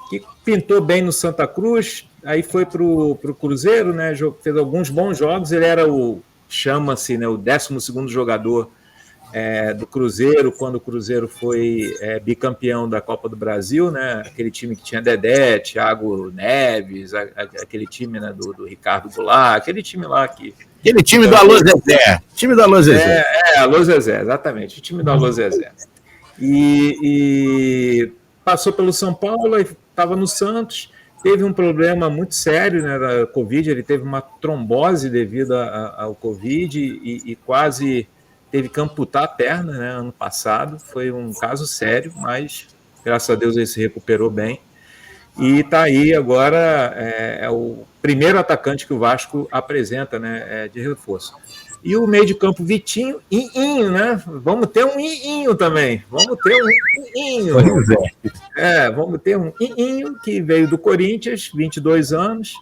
que pintou bem no Santa Cruz, aí foi para o Cruzeiro, né? Fez alguns bons jogos, ele era chama-se, né, o 12º jogador do Cruzeiro, quando o Cruzeiro foi bicampeão da Copa do Brasil, né? Aquele time que tinha Dedé, Thiago Neves, aquele time, né, do Ricardo Goulart, aquele time lá que... Aquele time do Alô Zezé. Time do Alô Zezé. Alô Zezé, exatamente, o time do Alô Zezé. E passou pelo São Paulo, estava no Santos, teve um problema muito sério, né, da Covid, ele teve uma trombose devido ao Covid e quase teve que amputar a perna, né, ano passado. Foi um caso sério, mas graças a Deus ele se recuperou bem. E está aí agora, é o primeiro atacante que o Vasco apresenta, né, de reforço. E o meio de campo Vitinho, Inho, né? Vamos ter um Inho também. Vamos ter um Inho. Vamos ter um Inho que veio do Corinthians, 22 anos.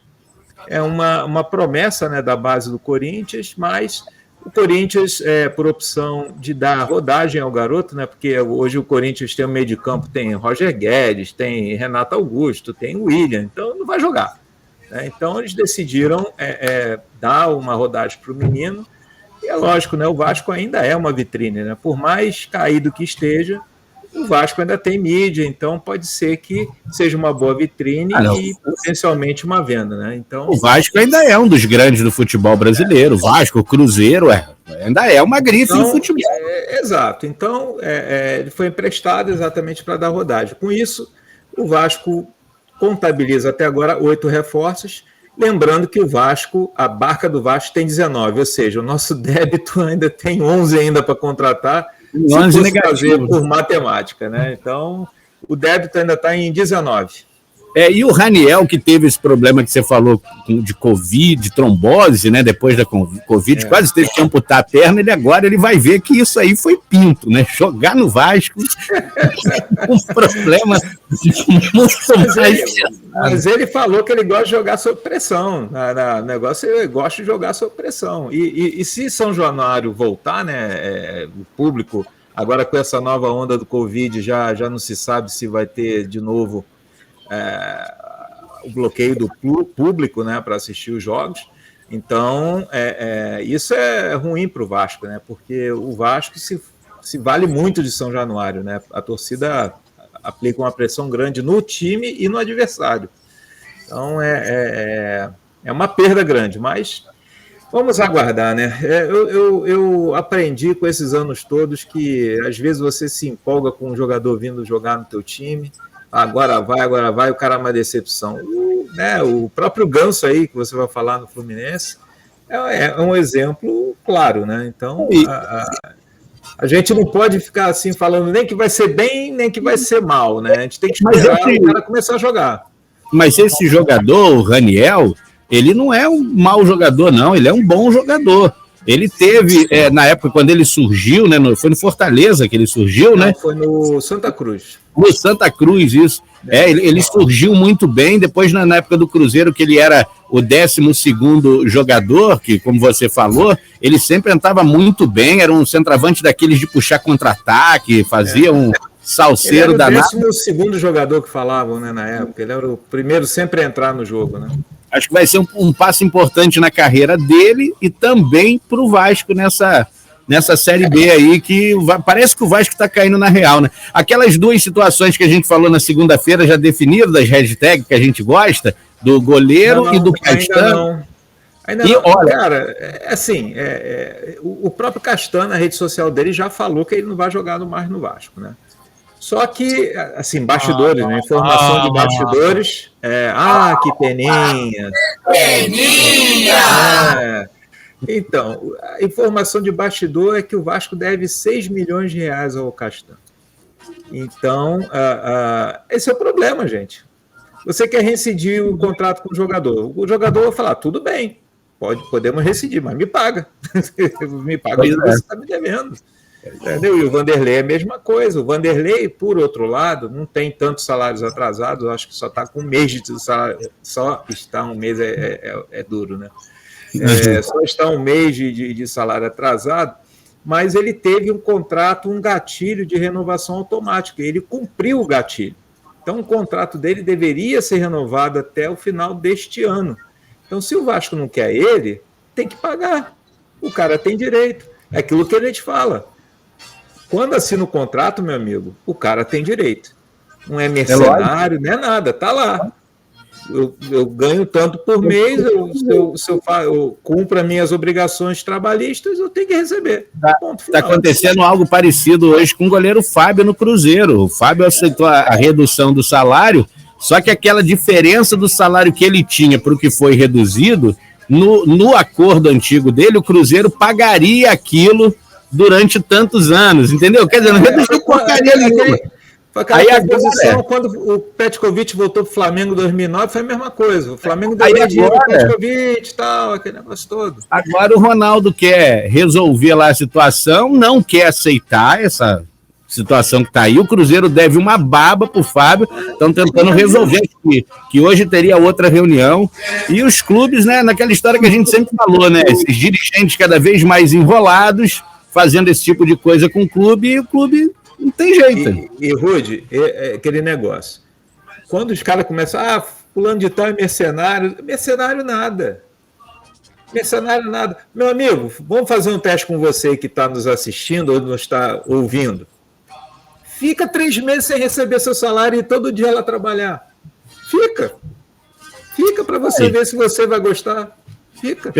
É uma promessa, né, da base do Corinthians, mas o Corinthians, por opção de dar rodagem ao garoto, né? Porque hoje o Corinthians tem um meio de campo, tem Roger Guedes, tem Renato Augusto, tem William, então não vai jogar. Né? Então eles decidiram dar uma rodagem para o menino. E é lógico, né? O Vasco ainda é uma vitrine, né? Por mais caído que esteja, o Vasco ainda tem mídia, então pode ser que seja uma boa vitrine e potencialmente uma venda, né? Então, o Vasco ainda é um dos grandes do futebol brasileiro. O Vasco, o Cruzeiro, ainda é uma grife do futebol. Exato. Então, ele foi emprestado exatamente para dar rodagem. Com isso, o Vasco contabiliza até agora 8 reforços. Lembrando que o Vasco, a barca do Vasco tem 19, ou seja, o nosso débito ainda tem 11 ainda para contratar, 11 negativo por matemática, né? Então, o débito ainda está em 19. E o Raniel, que teve esse problema que você falou de Covid, de trombose, né? Depois da Covid, quase teve que amputar a perna, agora ele vai ver que isso aí foi pinto, né? Jogar no Vasco um problema muito mais. Mas ele falou que ele gosta de jogar sob pressão. O negócio ele gosta de jogar sob pressão. E se São Januário voltar, né? O público, agora com essa nova onda do Covid, já não se sabe se vai ter de novo o bloqueio do público, né, para assistir os jogos. Então, isso é ruim para o Vasco, né, porque o Vasco se vale muito de São Januário, né, a torcida aplica uma pressão grande no time e no adversário. Então, é uma perda grande, mas vamos aguardar, né. Eu aprendi com esses anos todos que, às vezes, você se empolga com um jogador vindo jogar no teu time, agora vai, o cara é uma decepção. O próprio Ganso aí, que você vai falar no Fluminense, é um exemplo claro, né? Então, a gente não pode ficar assim falando nem que vai ser bem, nem que vai ser mal, né? A gente tem que esperar o cara começar a jogar. Mas esse jogador, o Raniel, ele não é um mau jogador, não, ele é um bom jogador. Ele teve, na época, quando ele surgiu, né, foi no Fortaleza que ele surgiu, né? Foi no Santa Cruz. No Santa Cruz, isso. Ele surgiu muito bem, depois na época do Cruzeiro, que ele era o 12º jogador, que, como você falou, ele sempre entrava muito bem, era um centroavante daqueles de puxar contra-ataque, fazia um salseiro danado. Ele era o 12º jogador que falavam, né, na época, ele era o primeiro sempre a entrar no jogo, né? Acho que vai ser um passo importante na carreira dele e também para o Vasco nessa Série B aí, que parece que o Vasco está caindo na real, né? Aquelas duas situações que a gente falou na segunda-feira, já definidas, das hashtags que a gente gosta, do goleiro e do Castanho. Ainda não. Olha, cara, assim, o próprio Castanho, na rede social dele, já falou que ele não vai jogar mais no Vasco, né? Só que, assim, bastidores, né? Informação de bastidores. Que peninha. Peninha! Então, a informação de bastidor é que o Vasco deve 6 milhões de reais ao Castanho. Então, esse é o problema, gente. Você quer rescindir o contrato com o jogador vai falar, tudo bem, podemos rescindir, mas me paga. Me paga o que você está me devendo. Entendeu? E o Vanderlei é a mesma coisa. O Vanderlei, por outro lado, não tem tantos salários atrasados, acho que só está com um mês de salário, só está um mês é duro, né? Só está um mês de salário atrasado, mas ele teve um contrato, um gatilho de renovação automática, ele cumpriu o gatilho. Então, o contrato dele deveria ser renovado até o final deste ano. Então, se o Vasco não quer ele, tem que pagar. O cara tem direito. É aquilo que a gente fala. Quando assina o contrato, meu amigo, o cara tem direito. Não é mercenário, não é nada, tá lá. Eu ganho tanto por mês, eu cumpro as minhas obrigações trabalhistas, eu tenho que receber. Está acontecendo algo parecido hoje com o goleiro Fábio no Cruzeiro. O Fábio aceitou a redução do salário, só que aquela diferença do salário que ele tinha para o que foi reduzido, no acordo antigo dele, o Cruzeiro pagaria aquilo durante tantos anos, entendeu? Quer dizer, não reduziu porcaria nenhuma. Foi aquela composição, quando o Petkovic voltou para o Flamengo em 2009, foi a mesma coisa. O Flamengo deu dinheiro para o Petkovic e tal, aquele negócio todo. Agora o Ronaldo quer resolver lá a situação, não quer aceitar essa situação que está aí. O Cruzeiro deve uma baba para o Fábio, estão tentando resolver que hoje teria outra reunião. E os clubes, né, naquela história que a gente sempre falou, né, esses dirigentes cada vez mais enrolados, fazendo esse tipo de coisa com o clube, e o clube... Não tem jeito. E Rude, aquele negócio. Quando os caras começam, fulano de tal é mercenário. Mercenário nada. Mercenário nada. Meu amigo, vamos fazer um teste com você que está nos assistindo ou nos está ouvindo. Fica 3 meses sem receber seu salário e todo dia lá trabalhar. Fica para você ver se você vai gostar. Fica.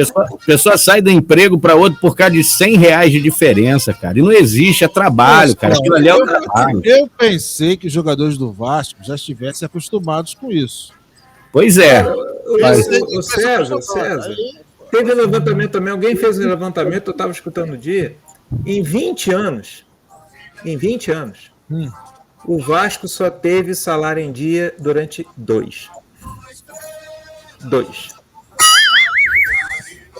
Pessoa sai do emprego para outro por causa de R$100 de diferença, cara. E não existe, é trabalho, cara. Aquilo ali é o trabalho. Eu pensei que os jogadores do Vasco já estivessem acostumados com isso. Pois é. O César, teve levantamento também. Alguém fez um levantamento, eu estava escutando no dia. Em 20 anos, o Vasco só teve salário em dia durante 2.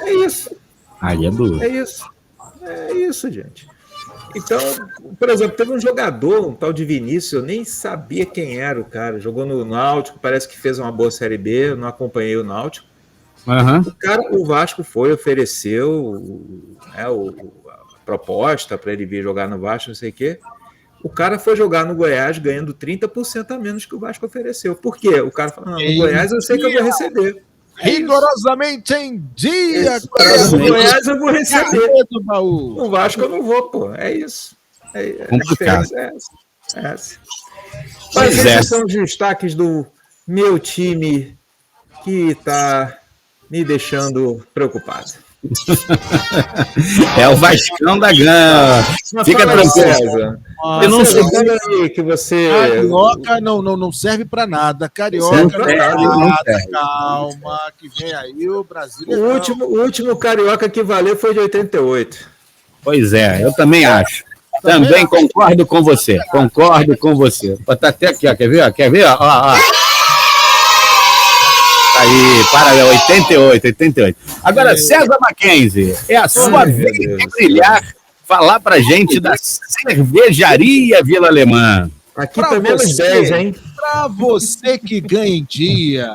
É isso. Aí é duro. É isso, gente. Então, por exemplo, teve um jogador, um tal de Vinícius, eu nem sabia quem era o cara. Jogou no Náutico, parece que fez uma boa Série B, eu não acompanhei o Náutico. O Vasco ofereceu a proposta para ele vir jogar no Vasco, não sei o quê. O cara foi jogar no Goiás ganhando 30% a menos que o Vasco ofereceu. Por quê? O cara falou, no Goiás eu sei que eu vou receber. Rigorosamente em dia. No Goiás eu vou receber. No Vasco eu não vou, pô. É isso. Complicado. Mas esses são os destaques do meu time que está me deixando preocupado. É o Vascão da Gama. Fica tranquilo. Não sei que você. Carioca não serve para nada. Carioca não serve para nada. Calma, que vem aí o Brasil. O último carioca que valeu foi de 88. Pois é, eu também acho. Também concordo com você. Tá até aqui, ó. Quer ver? Ó. Aí, para 88. Agora, César Mackenzie, é a sua vez de brilhar, falar pra gente da Cervejaria Vila Alemã. Aqui pra também é 10, hein? Pra você que ganha em dia,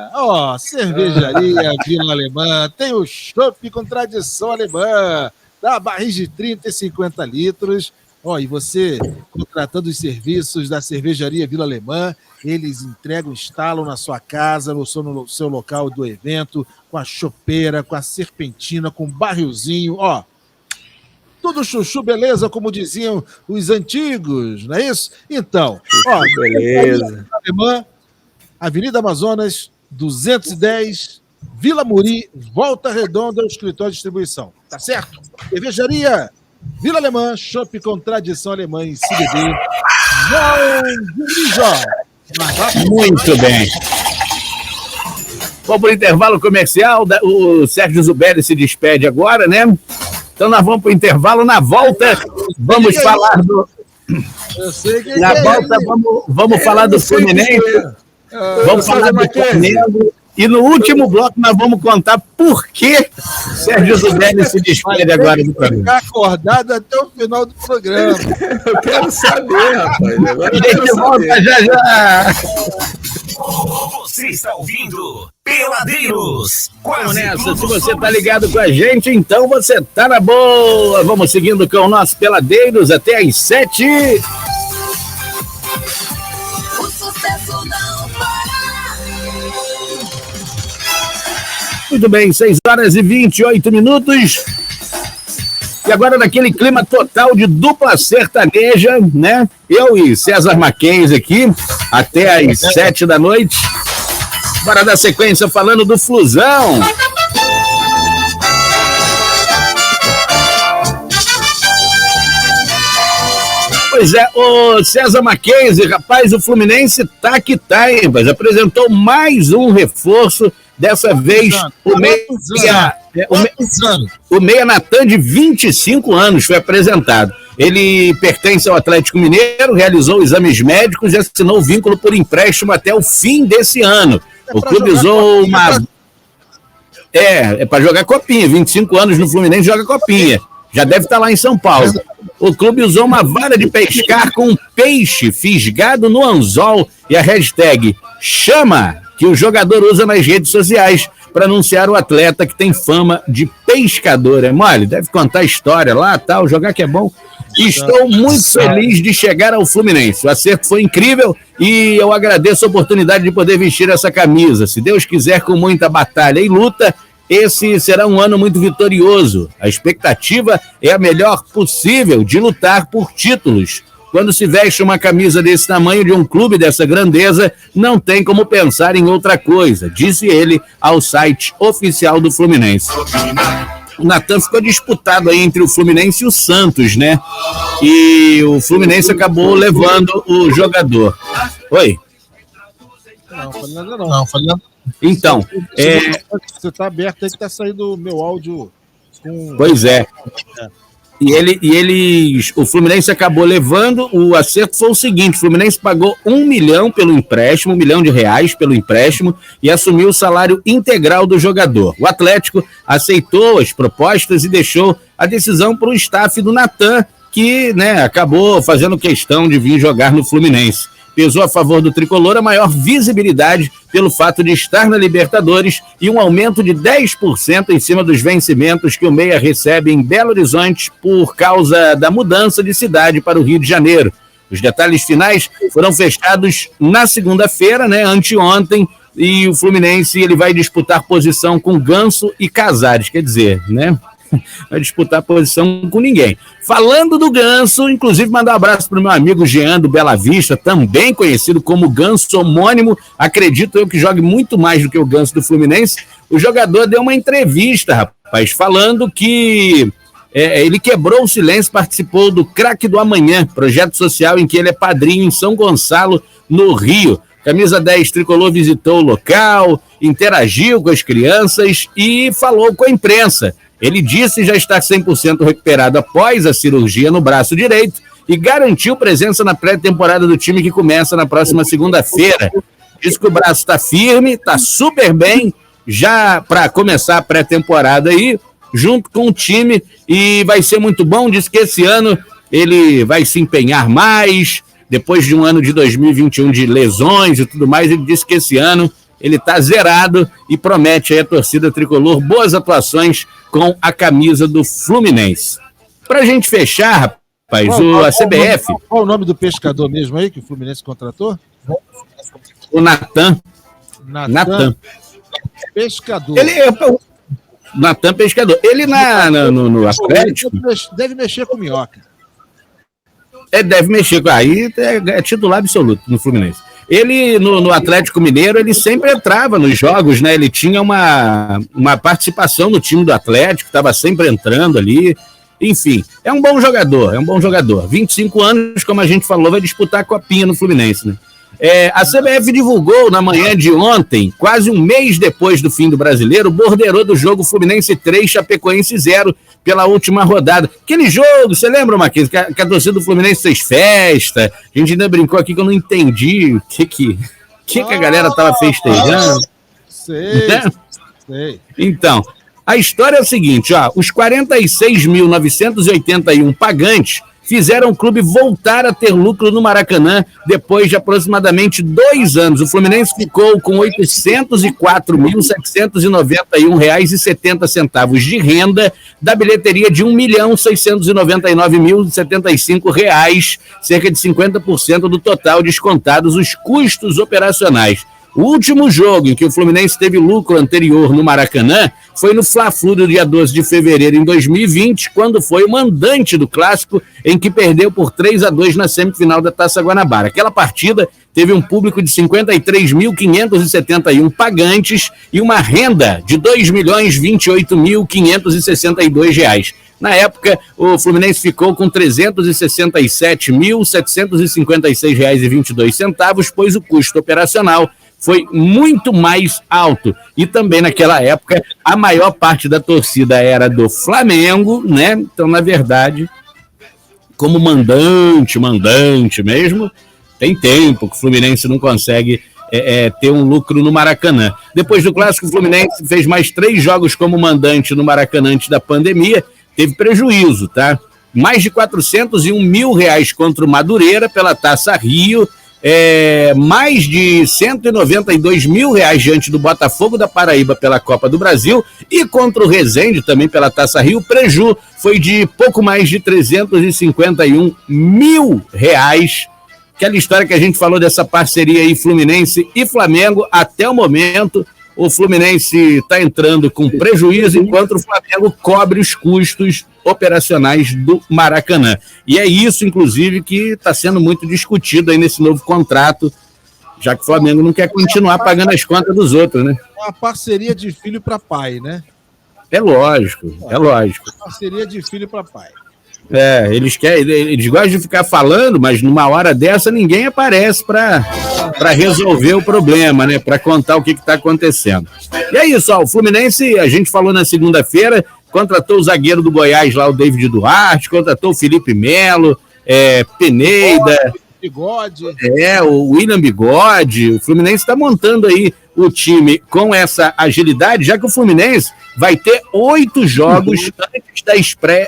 Cervejaria Vila Alemã, tem o chopp com tradição alemã, da barris de 30 e 50 litros. E você, contratando os serviços da Cervejaria Vila Alemã, eles entregam, instalam na sua casa, no seu local do evento, com a chopeira, com a serpentina, com o barrilzinho, tudo chuchu, beleza, como diziam os antigos, não é isso? Então, beleza. Alemã, Avenida Amazonas, 210, Vila Muri, Volta Redonda, o escritório de distribuição, tá certo? Cervejaria Vila Alemã, chopp com tradição alemã em CBD. Muito bem. Vamos para o intervalo comercial. O Sérgio Zuberi se despede agora, né? Então nós vamos para o intervalo. Na volta, vamos falar do. Na volta, vamos falar do Fluminense. Vamos falar do Flamengo. E no último bloco nós vamos contar por que Sérgio Zuberi se despede agora do programa. Ficar acordado até o final do programa. Eu quero saber, rapaz. Agora a gente volta já. Você está ouvindo Peladeiros. Vamos nessa. Se você tá ligado com a gente, então você tá na boa. Vamos seguindo com o nosso Peladeiros até às 7. O sucesso não Muito bem, 6h28. E agora naquele clima total de dupla sertaneja, né? Eu e César Mackenzie aqui, até às 7 da noite. Bora dar sequência falando do Flusão. Pois é, o César Mackenzie, rapaz, o Fluminense tá que tá, hein, mas apresentou mais um reforço, dessa vez o meia Natan, de 25 anos, foi apresentado. Ele pertence ao Atlético Mineiro, realizou exames médicos e assinou o vínculo por empréstimo até o fim desse ano. O clube usou uma... É para jogar copinha, 25 anos no Fluminense, joga copinha. Já deve estar lá em São Paulo. O clube usou uma vara de pescar com um peixe fisgado no anzol e a hashtag chama, que o jogador usa nas redes sociais para anunciar o atleta que tem fama de pescador. É mole? Deve contar a história lá, tal, jogar que é bom. Estou muito feliz de chegar ao Fluminense. O acerto foi incrível e eu agradeço a oportunidade de poder vestir essa camisa. Se Deus quiser, com muita batalha e luta, esse será um ano muito vitorioso. A expectativa é a melhor possível de lutar por títulos. Quando se veste uma camisa desse tamanho de um clube dessa grandeza, não tem como pensar em outra coisa, disse ele ao site oficial do Fluminense. O Natan ficou disputado aí entre o Fluminense e o Santos, né? E o Fluminense acabou levando o jogador. Oi? Não, falei nada não. Então, você tá aberto aí que tá saindo o meu áudio com... Pois é. O Fluminense acabou levando, o acerto foi o seguinte: o Fluminense pagou R$1 milhão pelo empréstimo, R$1 milhão pelo empréstimo, e assumiu o salário integral do jogador. O Atlético aceitou as propostas e deixou a decisão para o staff do Natan, que, né, acabou fazendo questão de vir jogar no Fluminense. Pesou a favor do tricolor a maior visibilidade pelo fato de estar na Libertadores e um aumento de 10% em cima dos vencimentos que o Meia recebe em Belo Horizonte por causa da mudança de cidade para o Rio de Janeiro. Os detalhes finais foram fechados na segunda-feira, né, anteontem, e o Fluminense ele vai disputar posição com Ganso e Casares, quer dizer, né? Vai disputar posição com ninguém. Falando do Ganso, inclusive mandar um abraço para o meu amigo Jean do Bela Vista, também conhecido como Ganso homônimo, acredito eu que jogue muito mais do que o Ganso do Fluminense. O jogador deu uma entrevista, rapaz, falando que ele quebrou o silêncio, participou do Craque do Amanhã, projeto social em que ele é padrinho em São Gonçalo, no Rio. Camisa 10 Tricolor visitou o local, interagiu com as crianças e falou com a imprensa. Ele disse já estar 100% recuperado após a cirurgia no braço direito e garantiu presença na pré-temporada do time que começa na próxima segunda-feira. Diz que o braço está firme, está super bem, já para começar a pré-temporada aí, junto com o time, e vai ser muito bom. Diz que esse ano ele vai se empenhar mais, depois de um ano de 2021 de lesões e tudo mais. Ele disse que esse ano ele está zerado e promete aí a torcida tricolor boas atuações com a camisa do Fluminense. Para a gente fechar, rapaz, a CBF... Qual o nome do pescador mesmo aí que o Fluminense contratou? O Natan. Pescador. Ele é o Natan Pescador. Ele no Atlético... Deve mexer com minhoca. Deve mexer com... Aí é titular absoluto no Fluminense. Ele, no Atlético Mineiro, ele sempre entrava nos jogos, né? Ele tinha uma participação no time do Atlético, estava sempre entrando ali. Enfim, é um bom jogador. 25 anos, como a gente falou, vai disputar a copinha no Fluminense, né? A CBF divulgou na manhã de ontem, quase um mês depois do fim do Brasileiro, o borderô do jogo Fluminense 3, Chapecoense 0, pela última rodada. Aquele jogo, você lembra, Marquinhos, que a torcida do Fluminense fez festa? A gente ainda brincou aqui que eu não entendi o que a galera estava festejando. Sei. Então, a história é o seguinte, os 46.981 pagantes fizeram o clube voltar a ter lucro no Maracanã depois de aproximadamente 2 anos. O Fluminense ficou com R$ 804.791,70 de renda da bilheteria de R$ 1.699.075, cerca de 50% do total, descontados os custos operacionais. O último jogo em que o Fluminense teve lucro anterior no Maracanã foi no Fla-Flu do dia 12 de fevereiro em 2020, quando foi o mandante do Clássico, em que perdeu por 3-2 na semifinal da Taça Guanabara. Aquela partida teve um público de 53.571 pagantes e uma renda de R$ 2.028.562. Na época, o Fluminense ficou com R$ 367.756,22, pois o custo operacional foi muito mais alto. E também naquela época, a maior parte da torcida era do Flamengo, né? Então, na verdade, como mandante mesmo, tem tempo que o Fluminense não consegue ter um lucro no Maracanã. Depois do Clássico, o Fluminense fez mais 3 jogos como mandante no Maracanã antes da pandemia, teve prejuízo, tá? Mais de R$401 mil contra o Madureira pela Taça Rio, mais de R$192 mil diante do Botafogo da Paraíba pela Copa do Brasil e contra o Resende também pela Taça Rio. O preju foi de pouco mais de R$351 mil. Aquela história que a gente falou dessa parceria aí Fluminense e Flamengo, até o momento o Fluminense está entrando com prejuízo, enquanto o Flamengo cobre os custos operacionais do Maracanã. E é isso, inclusive, que está sendo muito discutido aí nesse novo contrato, já que o Flamengo não quer continuar pagando as contas dos outros, né? Uma parceria de filho para pai, né? É lógico. Parceria de filho para pai. Eles gostam de ficar falando, mas numa hora dessa ninguém aparece para resolver o problema, né? Para contar o que está acontecendo. E é isso, ó, o Fluminense, a gente falou na segunda-feira, contratou o zagueiro do Goiás lá, o David Duarte, contratou o Felipe Melo, Peneida, Bigode. O William Bigode. O Fluminense está montando aí o time com essa agilidade, já que o Fluminense vai ter 8 jogos antes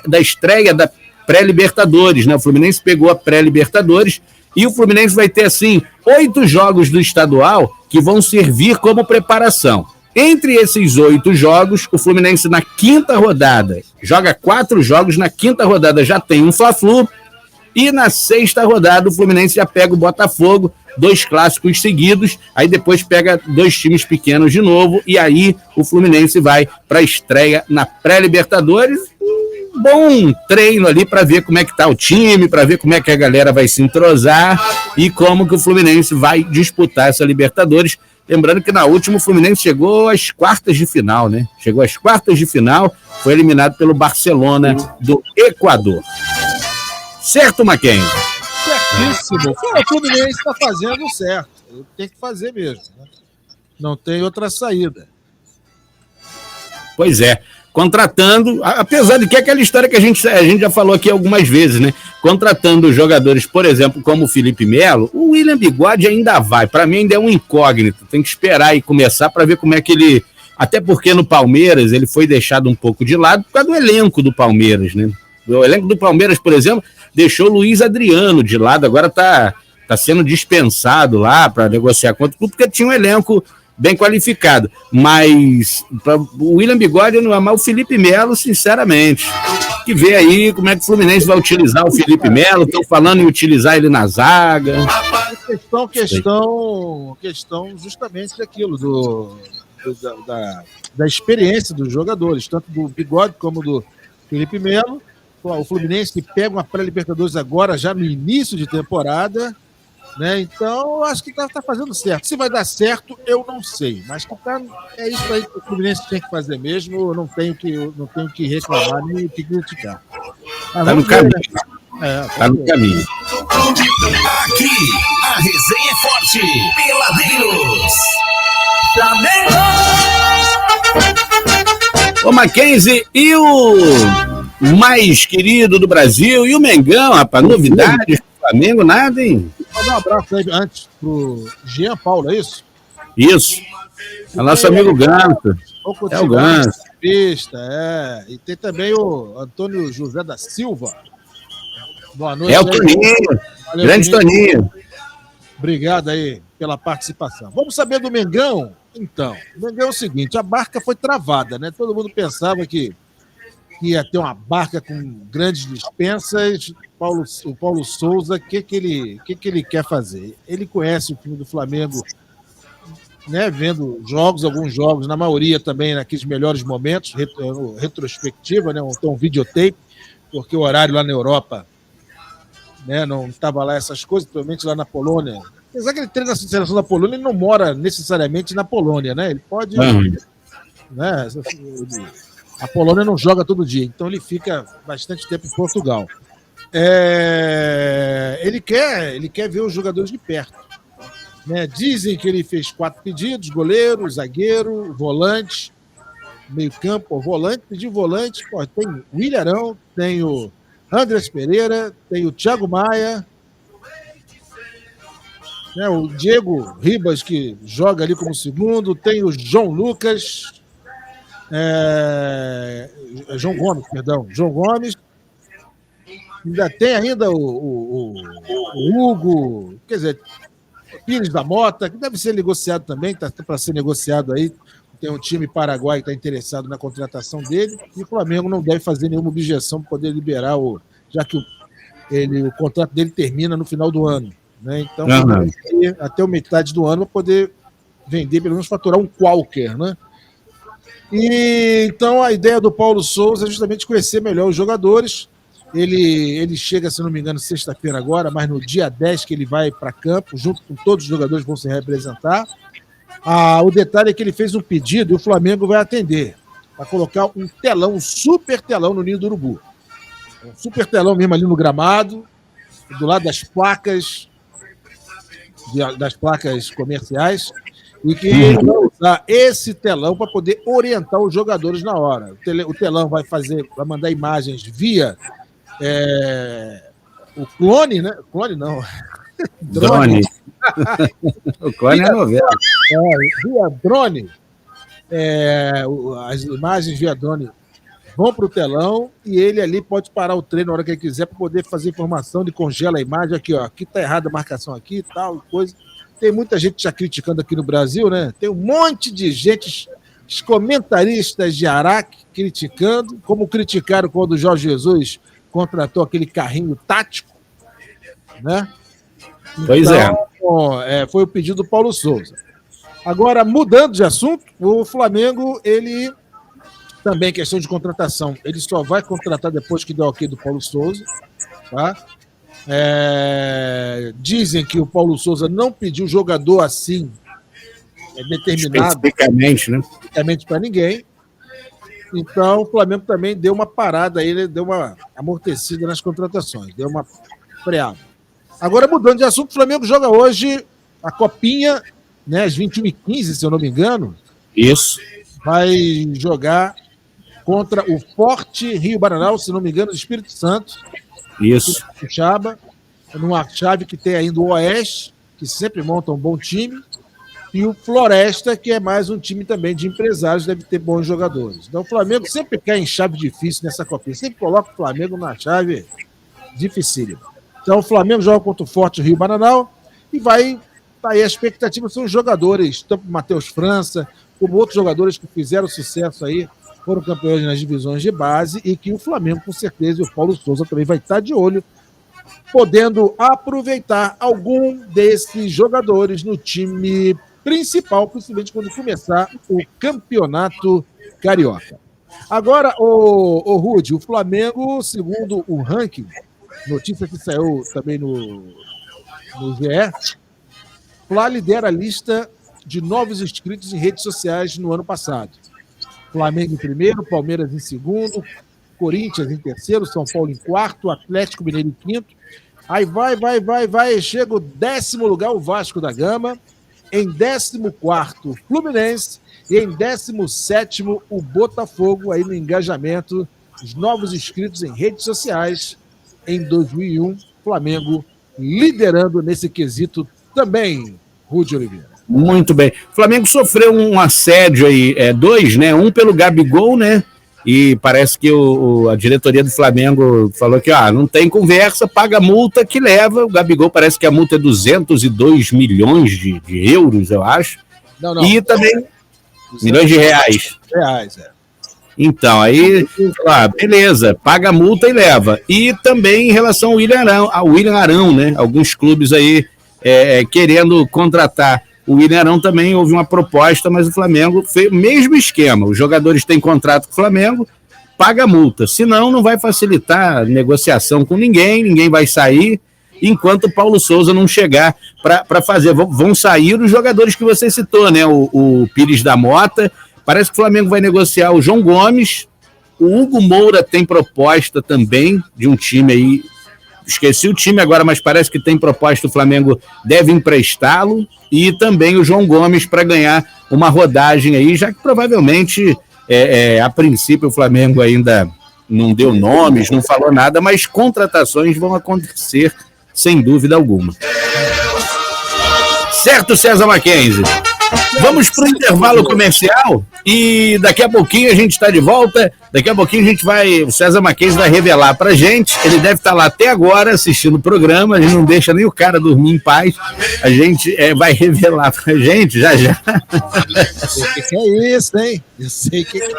da estreia da pré-Libertadores, né? O Fluminense pegou a pré-Libertadores e o Fluminense vai ter, assim, 8 jogos do estadual que vão servir como preparação. Entre esses 8 jogos, o Fluminense na 5ª rodada joga 4 jogos, na 5ª rodada já tem um Fla-Flu e na 6ª rodada o Fluminense já pega o Botafogo, 2 clássicos seguidos, aí depois pega 2 times pequenos de novo e aí o Fluminense vai para a estreia na pré-Libertadores. Bom treino ali para ver como é que tá o time, para ver como é que a galera vai se entrosar e como que o Fluminense vai disputar essa Libertadores. Lembrando que na última o Fluminense chegou às quartas de final, né? Chegou às quartas de final, foi eliminado pelo Barcelona do Equador. Certo, Mackenzie? Certíssimo. O Fluminense está fazendo certo. Tem que fazer mesmo, né? Não tem outra saída. Pois é. Contratando, apesar de que é aquela história que a gente já falou aqui algumas vezes, né? Contratando jogadores, por exemplo, como o Felipe Melo, o William Bigode ainda vai. Para mim ainda é um incógnito. Tem que esperar e começar para ver como é que ele... Até porque no Palmeiras ele foi deixado um pouco de lado por causa do elenco do Palmeiras, né? O elenco do Palmeiras, por exemplo, deixou o Luiz Adriano de lado. Agora tá sendo dispensado lá para negociar contra o clube, porque tinha um elenco bem qualificado, mas o William Bigode não é mais o Felipe Melo, sinceramente. Que vê aí como é que o Fluminense vai utilizar o Felipe Melo, estão falando em utilizar ele na zaga. Questão justamente daquilo, da experiência dos jogadores, tanto do Bigode como do Felipe Melo. O Fluminense que pega uma pré-Libertadores agora, já no início de temporada, né? Então, acho que está fazendo certo. Se vai dar certo, eu não sei. Mas é isso aí que o Fluminense tem que fazer mesmo. Eu não tenho que reclamar nem que criticar. Está no caminho. Está no caminho. Aqui, a resenha é forte. Peladeiros. Ô, Mackenzie, e o mais querido do Brasil, e o Mengão, rapaz, novidades do Flamengo, nada, hein? Vou dar um abraço aí antes pro Jean Paulo, é isso? Isso. É nosso amigo Ganso. É o Ganso. E tem também o Antônio José da Silva. Boa noite. É o Toninho. Valeu, grande Toninho. Obrigado aí pela participação. Vamos saber do Mengão? Então, o Mengão é o seguinte, a barca foi travada, né? Todo mundo pensava que ia ter uma barca com grandes dispensas. O Paulo Souza, o que ele quer fazer? Ele conhece o time do Flamengo né, vendo alguns jogos, na maioria também naqueles melhores momentos, retrospectiva, né, então videotape, porque o horário lá na Europa, né, não estava lá essas coisas, provavelmente lá na Polônia. Apesar que ele treina na seleção da Polônia, ele não mora necessariamente na Polônia, né? Ele pode... Né, a Polônia não joga todo dia, então ele fica bastante tempo em Portugal. Ele quer ver os jogadores de perto. Né? Dizem que ele fez 4 pedidos: goleiro, zagueiro, volante, meio campo, volante. Pediu volante, tem o Willian Arão, tem o Andrés Pereira, tem o Thiago Maia, né? O Diego Ribas, que joga ali como segundo, tem o João Lucas, João Gomes, ainda tem ainda o Hugo, quer dizer, Pires da Mota, que deve ser negociado também, está para ser negociado aí. Tem um time paraguaio que está interessado na contratação dele, e o Flamengo não deve fazer nenhuma objeção para poder liberar, já que o contrato dele termina no final do ano. Né? Então, até a metade do ano, para poder vender, pelo menos faturar um qualquer. Né? E, então, a ideia do Paulo Souza é justamente conhecer melhor os jogadores. Ele chega, se não me engano, sexta-feira agora, mas no dia 10 que ele vai para campo, junto com todos os jogadores que vão se representar. O detalhe é que ele fez um pedido e o Flamengo vai atender. Vai colocar um telão, um super telão no Ninho do Urubu. Um super telão mesmo ali no gramado, do lado das placas comerciais, e que ele vai usar esse telão para poder orientar os jogadores na hora. O telão vai mandar imagens via o clone, né? Clone não. Drone. O clone é novela. Via drone. As imagens via drone vão para o telão e ele ali pode parar o treino na hora que ele quiser para poder fazer informação, ele congela a imagem aqui, ó. Aqui tá errada a marcação aqui e tal, coisa. Tem muita gente já criticando aqui no Brasil, né? Tem um monte de gente, os comentaristas de Araque criticando, como criticaram quando o Jorge Jesus contratou aquele carrinho tático, né? Pois foi o pedido do Paulo Souza. Agora, mudando de assunto, o Flamengo, ele também, questão de contratação, ele só vai contratar depois que der o ok do Paulo Souza, tá? Dizem que o Paulo Souza não pediu jogador assim, determinado especificamente para ninguém. Então, o Flamengo também deu uma parada aí, ele deu uma amortecida nas contratações, deu uma freada. Agora, mudando de assunto, o Flamengo joga hoje a Copinha, né, às 21h15, se eu não me engano. Isso. Vai jogar contra o Forte Rio Bananal, se não me engano, do Espírito Santo. Isso. Chaba, numa chave que tem ainda o Oeste, que sempre monta um bom time, e o Floresta, que é mais um time também de empresários, deve ter bons jogadores. Então o Flamengo sempre cai em chave difícil nessa Copinha, sempre coloca o Flamengo na chave dificílima. Então o Flamengo joga contra o Forte Rio Bananal e vai, aí a expectativa são os jogadores, tanto o Matheus França, como outros jogadores que fizeram sucesso aí, foram campeões nas divisões de base, e que o Flamengo, com certeza, e o Paulo Souza também vai estar de olho, podendo aproveitar algum desses jogadores no time principal, principalmente quando começar o Campeonato Carioca. Agora, o Rudy, o Flamengo, segundo o ranking, notícia que saiu também no GE, Flá lidera a lista de novos inscritos em redes sociais no ano passado. Flamengo em primeiro, Palmeiras em segundo, Corinthians em terceiro, São Paulo em quarto, Atlético Mineiro em quinto. Aí vai, chega o 10º lugar, o Vasco da Gama. Em 14º, Fluminense. E em 17º, o Botafogo, aí no engajamento, os novos inscritos em redes sociais. Em 2001, Flamengo liderando nesse quesito também, Rudy Oliveira. Muito bem. O Flamengo sofreu um assédio aí, 2, né? Um pelo Gabigol, né? E parece que a diretoria do Flamengo falou que não tem conversa, paga a multa que leva. O Gabigol parece que a multa é 202 milhões de euros, eu acho. Não. E também milhões de reais. Então, aí, beleza, paga a multa e leva. E também em relação ao Willian Arão, né? Alguns clubes aí querendo contratar o Ilharão também houve uma proposta, mas o Flamengo fez o mesmo esquema. Os jogadores têm contrato com o Flamengo, paga a multa. Senão, não vai facilitar a negociação com ninguém, ninguém vai sair, enquanto o Paulo Souza não chegar para fazer. Vão sair os jogadores que você citou, né? O Pires da Mota. Parece que o Flamengo vai negociar o João Gomes. O Hugo Moura tem proposta também de um time aí. Esqueci o time agora, mas parece que tem proposta. O Flamengo deve emprestá-lo. E também o João Gomes para ganhar uma rodagem aí, já que provavelmente, a princípio, o Flamengo ainda não deu nomes, não falou nada, mas contratações vão acontecer sem dúvida alguma. Certo, César Mackenzie? Vamos para o intervalo comercial e daqui a pouquinho a gente está de volta. Daqui a pouquinho o César Mackenzie vai revelar para a gente. Ele deve estar lá até agora assistindo o programa, ele não deixa nem o cara dormir em paz. A gente vai revelar para a gente já. Eu sei o que é isso, hein? Eu sei o que é isso.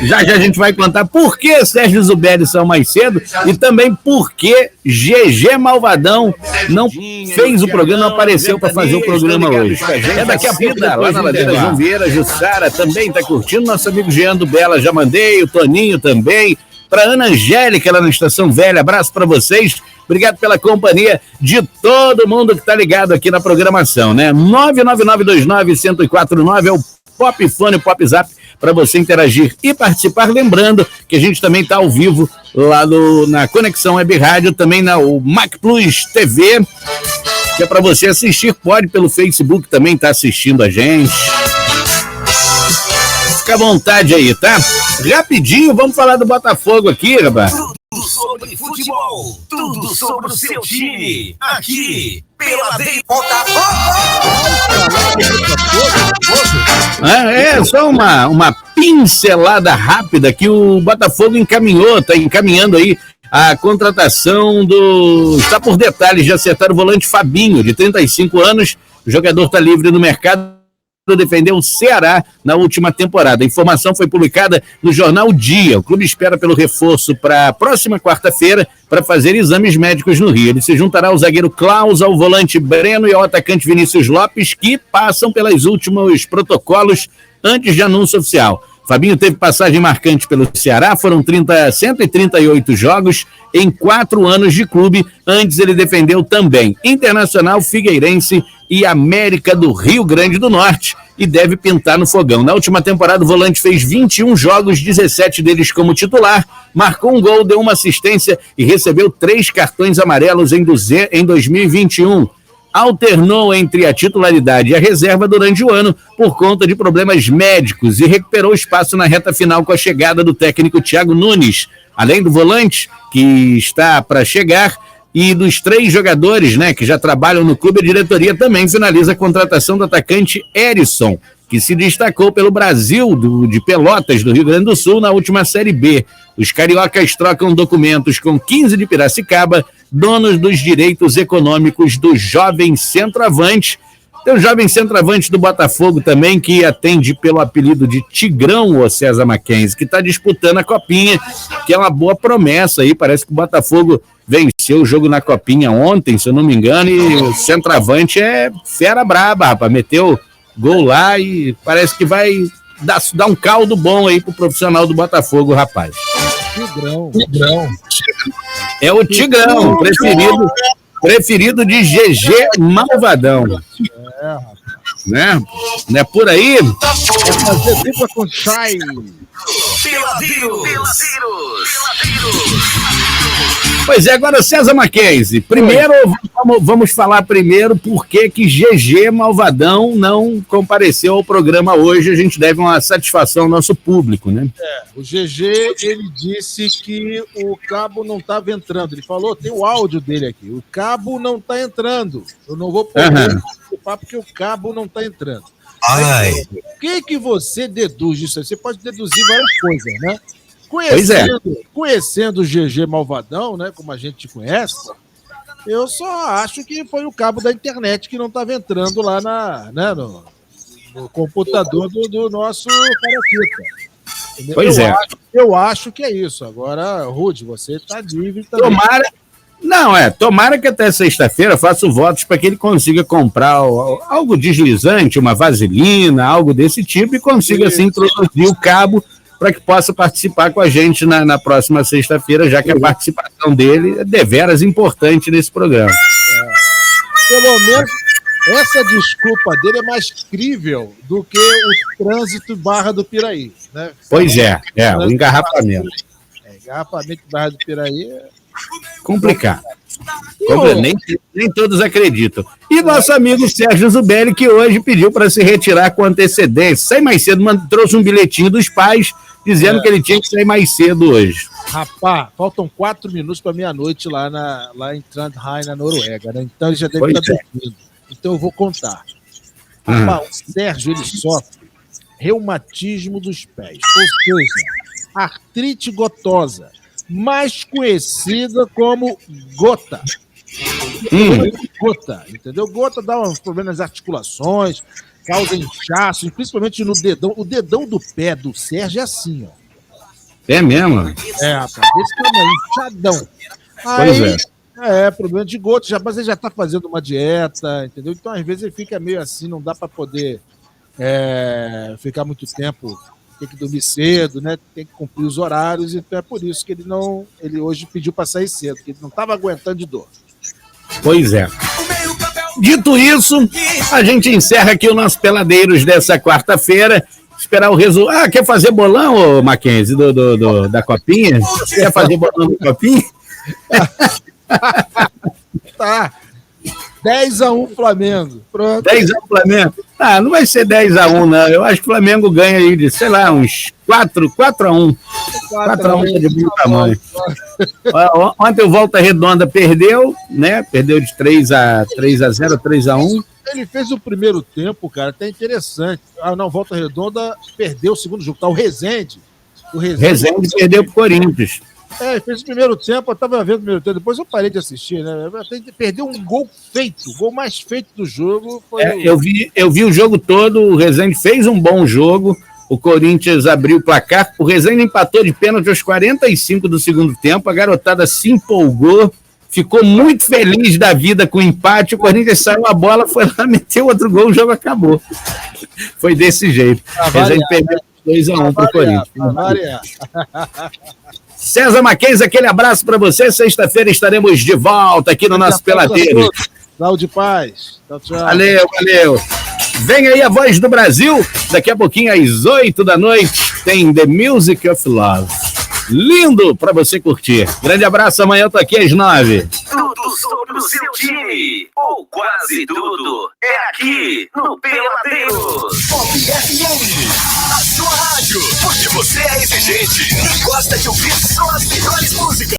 Já a gente vai contar por que Sérgio Zuberi saiu mais cedo e também por que GG Malvadão não fez o programa, não apareceu para fazer o programa hoje. Daqui a pouco, lá na Ladeira João Vieira, Jussara também está curtindo, nosso amigo Jean do Bela já mandei, o Toninho também, para Ana Angélica lá na Estação Velha, abraço para vocês, obrigado pela companhia de todo mundo que está ligado aqui na programação, né? 99929-1049 é o Pop Fone, o Pop Zap, para você interagir e participar. Lembrando que a gente também está ao vivo lá na Conexão Web Rádio, também na Mac Plus TV, que é para você assistir, pode pelo Facebook também estar assistindo a gente. Fica à vontade aí, tá? Rapidinho, vamos falar do Botafogo aqui, rapaz. Tudo sobre futebol, tudo sobre o seu time, aqui, Peladeiro Só uma pincelada rápida que o Botafogo está encaminhando aí a contratação está por detalhes de acertar o volante Fabinho, de 35 anos, o jogador está livre no mercado, defendeu o Ceará na última temporada. A informação foi publicada no jornal Dia. O clube espera pelo reforço para a próxima quarta-feira para fazer exames médicos no Rio. Ele se juntará ao zagueiro Klaus, ao volante Breno e ao atacante Vinícius Lopes, que passam pelos últimos protocolos antes de anúncio oficial. Fabinho teve passagem marcante pelo Ceará, foram 138 jogos em 4 anos de clube. Antes ele defendeu também Internacional, Figueirense e América do Rio Grande do Norte e deve pintar no fogão. Na última temporada o volante fez 21 jogos, 17 deles como titular, marcou um gol, deu uma assistência e recebeu 3 cartões amarelos em 2021. Alternou entre a titularidade e a reserva durante o ano por conta de problemas médicos e recuperou espaço na reta final com a chegada do técnico Thiago Nunes. Além do volante, que está para chegar, e dos 3 jogadores, né, que já trabalham no clube, a diretoria também finaliza a contratação do atacante Erisson, que se destacou pelo Brasil de Pelotas, do Rio Grande do Sul, na última Série B. Os cariocas trocam documentos com 15 de Piracicaba, donos dos direitos econômicos do jovem centroavante. Tem o jovem centroavante do Botafogo também, que atende pelo apelido de Tigrão, o César Mackenzie, que está disputando a Copinha, que é uma boa promessa aí. Parece que o Botafogo venceu o jogo na Copinha ontem, se eu não me engano, e o centroavante é fera braba, rapaz, meteu gol lá e parece que vai dar um caldo bom aí pro profissional do Botafogo, rapaz. Tigrão. É o Tigrão, preferido de GG Malvadão. Rapaz. Né? Não é por aí? Vou fazer dupla com Chay. Peladeiros. Pois é, agora César Mackenzie, primeiro vamos falar primeiro por que GG Malvadão não compareceu ao programa hoje. A gente deve uma satisfação ao nosso público, né? O GG, ele disse que o cabo não estava entrando. Ele falou, tem o áudio dele aqui, o cabo não está entrando. Eu não vou poder ocupar porque o cabo não está entrando. Ai. O que você deduz disso? Você pode deduzir várias coisas, né? Conhecendo o GG Malvadão, né, como a gente conhece, eu só acho que foi o cabo da internet que não estava entrando lá no computador do nosso Caraquita. Pois eu acho que é isso. Agora, Rude, você está livre também. Não, tomara que até sexta-feira faço votos para que ele consiga comprar algo deslizante, uma vaselina, algo desse tipo, e consiga assim introduzir o cabo para que possa participar com a gente na próxima sexta-feira, já que a participação dele é deveras importante nesse programa. Pelo menos essa desculpa dele é mais crível do que o trânsito Barra do Piraí, né? Pois o engarrafamento. Engarrafamento Barra do Piraí é complicado. Nem todos acreditam. E nosso amigo Sérgio Zubelli, que hoje pediu para se retirar com antecedência. Sai mais cedo, trouxe um bilhetinho dos pais dizendo que ele tinha que sair mais cedo hoje. Rapaz, faltam 4 minutos para meia-noite lá em Trondheim, na Noruega, né? Então ele já deve estar dormindo. Então eu vou contar. Rapaz, o Sérgio, ele sofre reumatismo dos pés, ou seja, artrite gotosa, mais conhecida como gota. Gota, entendeu? Gota dá uns problemas nas articulações, causa inchaço, principalmente no dedão. O dedão do pé do Sérgio é assim, ó. É mesmo? Rapaz, desse tamanho, inchadão. Aí, problema de gota, mas ele já tá fazendo uma dieta, entendeu? Então, às vezes, ele fica meio assim, não dá para poder ficar muito tempo. Tem que dormir cedo, né? Tem que cumprir os horários, então é por isso que ele hoje pediu para sair cedo, porque ele não estava aguentando de dor. Pois é. Dito isso, a gente encerra aqui o nosso Peladeiros dessa quarta-feira. Esperar o resultado. Quer fazer bolão, ô Mackenzie, da Copinha? Quer fazer bolão da Copinha? Tá. 10-1 Flamengo. Pronto. 10-1 Flamengo. Não vai ser 10-1, não. Eu acho que o Flamengo ganha aí de, sei lá, uns 4-1. 4-1 é de bom tamanho. Ontem o Volta Redonda perdeu, né? Perdeu de 3-0, 3-1. Ele fez o primeiro tempo, cara, até interessante. Volta Redonda perdeu o segundo jogo. Tá o Rezende. O Rezende perdeu pro Corinthians. Ele fez o primeiro tempo, eu tava vendo o primeiro tempo, depois eu parei de assistir, né? Perdeu um gol feito, o gol mais feito do jogo. Eu vi o jogo todo, o Rezende fez um bom jogo, o Corinthians abriu o placar, o Rezende empatou de pênalti aos 45 do segundo tempo, a garotada se empolgou, ficou muito feliz da vida com o empate, o Corinthians saiu a bola, foi lá, meteu outro gol, o jogo acabou. Foi desse jeito. O Rezende perdeu 2-1 pro Corinthians. César Mackenzie, aquele abraço para você. Sexta-feira estaremos de volta aqui no nosso Peladeiros. Saúde e paz. Tchau, tchau. Valeu. Vem aí a Voz do Brasil. Daqui a pouquinho, às 8 da noite, tem The Music of Love. Lindo para você curtir. Grande abraço. Amanhã eu tô aqui às 9. Tudo sobre o seu time, ou quase tudo, é aqui no Peladeiros. Pop FM, a sua rádio, porque você é exigente e gosta de ouvir só as melhores músicas.